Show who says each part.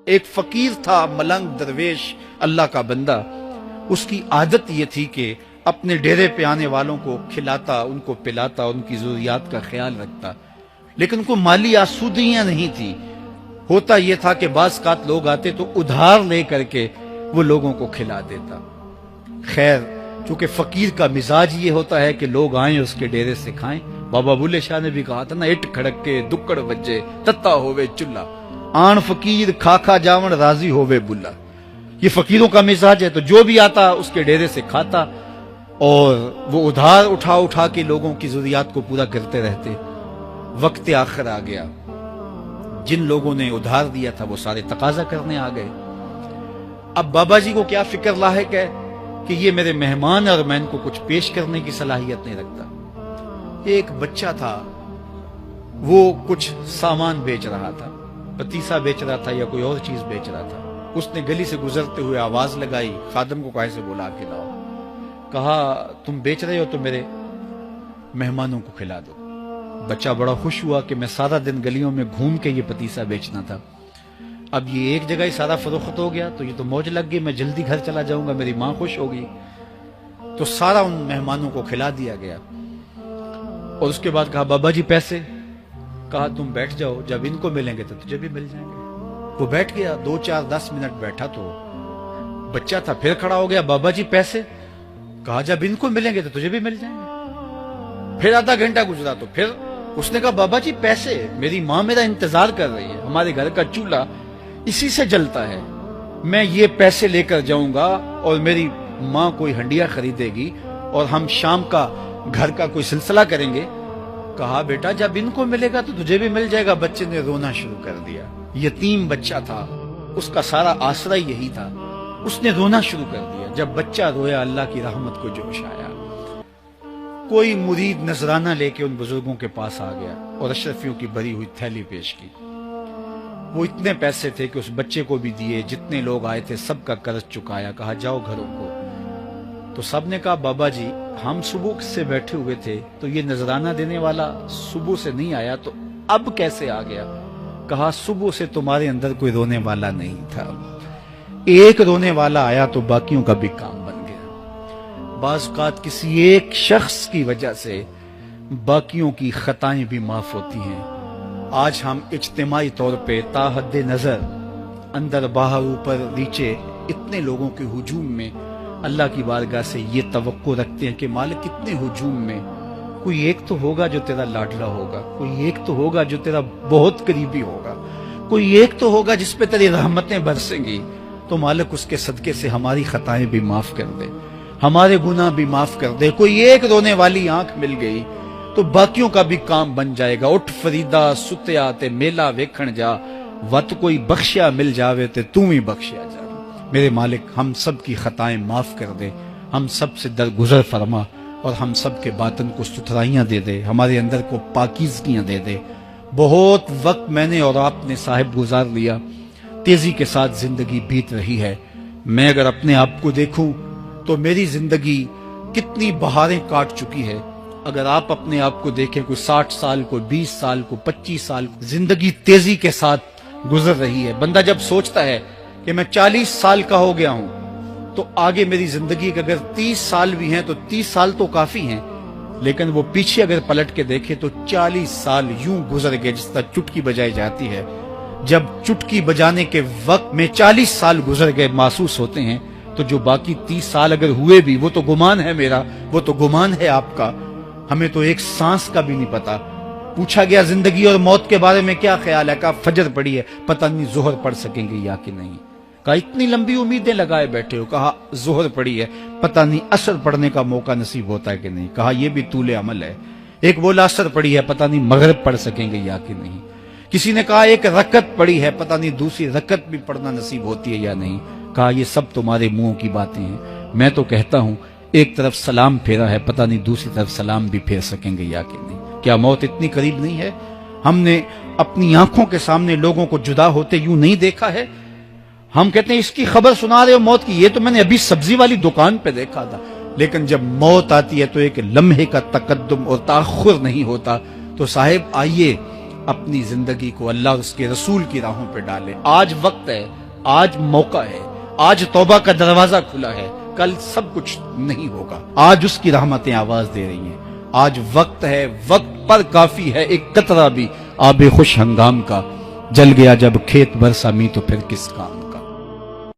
Speaker 1: ایک فقیر تھا، ملنگ درویش، اللہ کا بندہ. اس کی عادت یہ تھی کہ اپنے ڈیرے پہ آنے والوں کو کھلاتا، ان کو پلاتا، ان کی ضروریات کا خیال رکھتا، لیکن ان کو مالی آسودگیاں نہیں تھی. ہوتا یہ تھا کہ بعض اوقات لوگ آتے تو ادھار لے کر کے وہ لوگوں کو کھلا دیتا. خیر، چونکہ فقیر کا مزاج یہ ہوتا ہے کہ لوگ آئیں اس کے ڈیرے سے کھائیں. بابا بلے شاہ نے بھی کہا تھا نا، اٹ کھڑک کے دکڑ بجے تتا ہووے چلا، آن فقیر کھا کھا جاون راضی ہووے بلا. یہ فقیروں کا مزاج ہے. تو جو بھی آتا اس کے ڈیرے سے کھاتا، اور وہ ادھار اٹھا اٹھا کے لوگوں کی ضروریات کو پورا کرتے رہتے. وقت آخر آ گیا، جن لوگوں نے ادھار دیا تھا وہ سارے تقاضا کرنے آ گئے. اب بابا جی کو کیا فکر لاحق ہے کہ یہ میرے مہمان اور میں ان کو کچھ پیش کرنے کی صلاحیت نہیں رکھتا. ایک بچہ تھا، وہ کچھ سامان بیچ رہا تھا، پتیسا بیچ رہا تھا یا کوئی اور چیز بیچ رہا تھا. اس نے گلی سے گزرتے ہوئے آواز لگائی، خادم کو کہا سے بلا کے لاؤ. کہا تم بیچ رہے ہو تو میرے مہمانوں کو کھلا دو. بچہ بڑا خوش ہوا کہ میں سارا دن گلیوں میں گھوم کے یہ پتیسا بیچنا تھا، اب یہ ایک جگہ ہی سارا فروخت ہو گیا تو یہ تو موج لگ گئی، میں جلدی گھر چلا جاؤں گا، میری ماں خوش ہوگی. تو سارا ان مہمانوں کو کھلا دیا گیا. اور اس کے بعد کہا بابا جی پیسے؟ کہا تم بیٹھ جاؤ، جب ان کو ملیں گے تو تجھے بھی مل جائیں گے. وہ بیٹھ گیا، 2 4 10 منٹ بیٹھا تو بچہ تھا، پھر کھڑا ہو گیا، بابا جی پیسے؟ کہا جب ان کو ملیں گے تو تجھے بھی مل جائیں گے. پھر آدھا گھنٹہ گزرا تو پھر اس نے کہا بابا جی پیسے؟ میری ماں میرا انتظار کر رہی ہے، ہمارے گھر کا چولہا اسی سے جلتا ہے، میں یہ پیسے لے کر جاؤں گا اور میری ماں کوئی ہنڈیا خریدے گی اور ہم شام کا گھر کا کوئی سلسلہ کریں گے. کہا بیٹا جب ان کو ملے گا تو تجھے بھی مل جائے گا. بچے نے رونا شروع کر دیا. یتیم بچہ تھا، اس کا سارا آسرا یہی تھا. اس نے رونا شروع کر دیا. جب بچہ رویا اللہ کی رحمت کو جوش آیا. کوئی مرید نذرانہ لے کے ان بزرگوں کے پاس آ گیا اور اشرفیوں کی بھری ہوئی تھیلی پیش کی. وہ اتنے پیسے تھے کہ اس بچے کو بھی دیے، جتنے لوگ آئے تھے سب کا قرض چکایا. کہا جاؤ گھروں کو. تو سب نے کہا بابا جی ہم صبح سے بیٹھے ہوئے تھے تو یہ نذرانہ دینے والا صبح سے نہیں آیا، تو اب کیسے آ گیا؟ کہا صبح سے تمہارے اندر کوئی رونے والا نہیں تھا، ایک رونے والا آیا تو باقیوں کا بھی کام بن گیا. بعض اوقات کسی ایک شخص کی وجہ سے باقیوں کی خطائیں بھی معاف ہوتی ہیں. آج ہم اجتماعی طور پہ تا حد نظر اندر باہر اوپر نیچے اتنے لوگوں کے ہجوم میں اللہ کی بارگاہ سے یہ توقع رکھتے ہیں کہ مالک اتنے ہجوم میں کوئی ایک تو ہوگا جو تیرا لاڈلا ہوگا، کوئی ایک تو ہوگا جو تیرا بہت قریبی ہوگا، کوئی ایک تو ہوگا جس پہ تیری رحمتیں برسیں گی. تو مالک اس کے صدقے سے ہماری خطائیں بھی معاف کر دے، ہمارے گناہ بھی معاف کر دے. کوئی ایک رونے والی آنکھ مل گئی تو باقیوں کا بھی کام بن جائے گا. اٹھ فریدا ستیا تے میلہ ویکھن جا، وت کوئی بخشیا مل جاوے تے توں ہی بخشیا جا. میرے مالک ہم سب کی خطائیں معاف کر دے، ہم سب سے درگزر فرما اور ہم سب کے باطن کو ستھرائیاں دے دے، ہمارے اندر کو پاکیزگیاں دے دے. بہت وقت میں نے اور آپ نے صاحب گزار لیا، تیزی کے ساتھ زندگی بیت رہی ہے. میں اگر اپنے آپ کو دیکھوں تو میری زندگی کتنی بہاریں کاٹ چکی ہے. اگر آپ اپنے آپ کو دیکھیں، کوئی 60 سال، کوئی 20 سال، کوئی 25 سال، زندگی تیزی کے ساتھ گزر رہی ہے. بندہ جب سوچتا ہے کہ میں 40 سال کا ہو گیا ہوں تو آگے میری زندگی کے اگر 30 سال بھی ہیں تو 30 سال تو کافی ہیں، لیکن وہ پیچھے اگر پلٹ کے دیکھے تو 40 سال یوں گزر گئے جس طرح چٹکی بجائی جاتی ہے. جب چٹکی بجانے کے وقت میں 40 سال گزر گئے محسوس ہوتے ہیں، تو جو باقی 30 سال اگر ہوئے بھی وہ تو گمان ہے میرا، وہ تو گمان ہے آپ کا. ہمیں تو ایک سانس کا بھی نہیں پتا. پوچھا گیا زندگی اور موت کے بارے میں کیا خیال ہے؟ کہا فجر پڑی ہے، پتہ نہیں ظہر پڑھ سکیں گے یا کہ نہیں. کہا اتنی لمبی امیدیں لگائے بیٹھے ہو. کہا ظہر پڑی ہے، پتہ نہیں عصر پڑھنے کا موقع نصیب ہوتا ہے کہ نہیں. کہا یہ بھی طول عمل ہے. ایک بولا عصر پڑی ہے، پتہ نہیں مغرب پڑھ سکیں گے یا کہ نہیں. کسی نے کہا ایک رکعت پڑی ہے، پتہ نہیں دوسری رکعت بھی پڑھنا نصیب ہوتی ہے یا نہیں. کہا یہ سب تمہارے منہوں کی باتیں ہیں. میں تو کہتا ہوں ایک طرف سلام پھیرا ہے، پتہ نہیں دوسری طرف سلام بھی پھیر سکیں گے یا کہ نہیں. کیا موت اتنی قریب نہیں ہے؟ ہم نے اپنی آنکھوں کے سامنے لوگوں کو جدا ہوتے یوں نہیں دیکھا ہے. ہم کہتے ہیں اس کی خبر سنا رہے ہو موت کی، یہ تو میں نے ابھی سبزی والی دکان پہ دیکھا تھا. لیکن جب موت آتی ہے تو ایک لمحے کا تقدم اور تاخر نہیں ہوتا. تو صاحب آئیے اپنی زندگی کو اللہ اور اس کے رسول کی راہوں پہ ڈالے. آج وقت ہے, آج موقع ہے, آج توبہ کا دروازہ کھلا ہے, کل سب کچھ نہیں ہوگا. آج اس کی رحمتیں آواز دے رہی ہیں. آج وقت ہے, وقت پر کافی ہے ایک قطرہ بھی آب خوش ہنگام کا. جل گیا جب کھیت برسا می تو پھر کس کام.